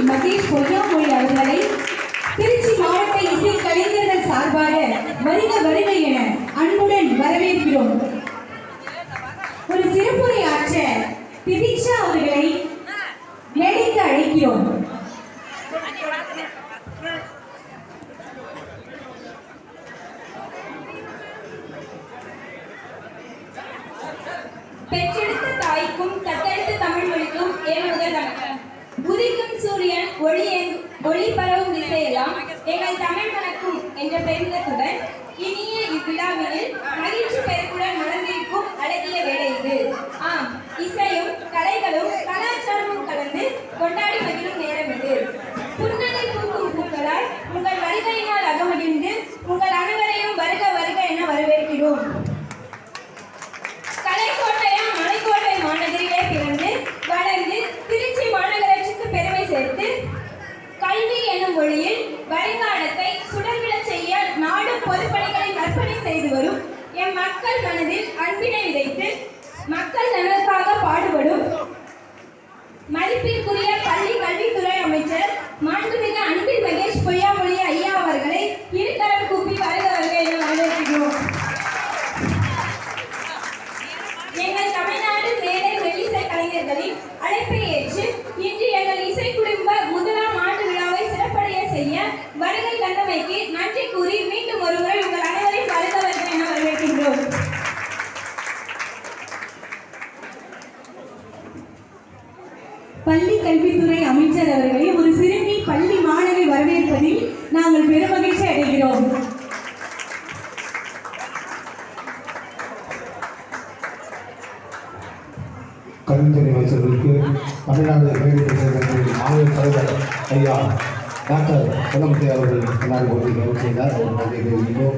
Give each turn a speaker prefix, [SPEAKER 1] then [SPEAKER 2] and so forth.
[SPEAKER 1] மகேஷ் பொய்யாமொழி அவர்களை திருச்சி மாவட்ட இசை கலைஞர்கள் சார்பாக வருக வருக என அன்புடன் வரவேற்கிறோம். ஒரு சிறப்புரை ஆற்ற திதிக்ஷா அவர்களை மேடைக்கு அழைக்கிறோம்.
[SPEAKER 2] பெற்றெடுத்த தாய்க்கும் தத்தெடுத்த தமிழ் மொழிக்கும் என் முதல் வணக்கம். உதிக்கும் சூரியன் ஒளி பரவும் திசையெல்லாம் எங்கள் தமிழ் வணக்கம் என்ற பெருமிதத்துடன் இனிய இவ்விழாவினில் மகிழ்ச்சி பெருக்குடன் நடந்திருக்கும் அழகிய வேலை இது. ஆம், இசையும் கலைகளும் கலாச்சாரமும் கலந்து கொண்டாடி மகிழும் நேரம் இது. புன்னகை பூக்கும் பூக்களால் உங்கள் வருகையினால் அகமகிழ்ந்து உங்கள் அனைவரையும் வருக வருக என வரவேற்கிறோம். கலைக்கோட்டையம் மலைக்கோட்டை மாநகரிலே பிறந்து வளர்ந்து திருச்சி மாநகராட்சிக்கு பெருமை சேர்த்து கல்வி எனும் ஒளியில் வருங்காலத்தை சுடர்விழச் செய்ய நாடும் பொதுப்பணிகளை நற்பணி செய்து வரும் எம் மக்கள் மனதில் அன்பினை விதைத்து மக்கள் நலனுக்காக பாடுபடும் மதிப்பிற்குரிய பள்ளி கல்வித்துறை அமைச்சர் மாண்புமிகு அன்பில் மகேஷ் பொய்யாமொழி ஐயா அவர்களை இருகரம் கூப்பி வருக வருக என வரவேற்கிறோம். எங்கள் தமிழ்நாடு மேடை மெல்லிசை கலைஞர்களின் அழைப்பை ஏற்று இன்று எங்கள் இசை குடும்ப முதலாம் ஆண்டு விழாவை சிறப்படைய செய்ய வருகை தந்தமைக்கு நன்றி கூறி மீண்டும் ஒருமுறை உங்கள் அனைவரையும் வருக வருக என வரவேற்கின்றோம்.
[SPEAKER 1] பள்ளி கல்வித்துறை அமைச்சர் அவர்களை ஒரு சிறுமி பள்ளி மாணவி வரவேற்பதில் நாங்கள் பெருமகிழ்ச்சி அடைகிறோம்.
[SPEAKER 3] கல்வித்துறை அமைச்சர்களுக்கு தமிழ்நாடு மாநில தலைவர் ஐயா டாக்டர் செல்லமுத்தை அவர்கள் எல்லாரும் போட்டி செய்தார். அவர் நன்றி தெரிவிக்கிறோம்.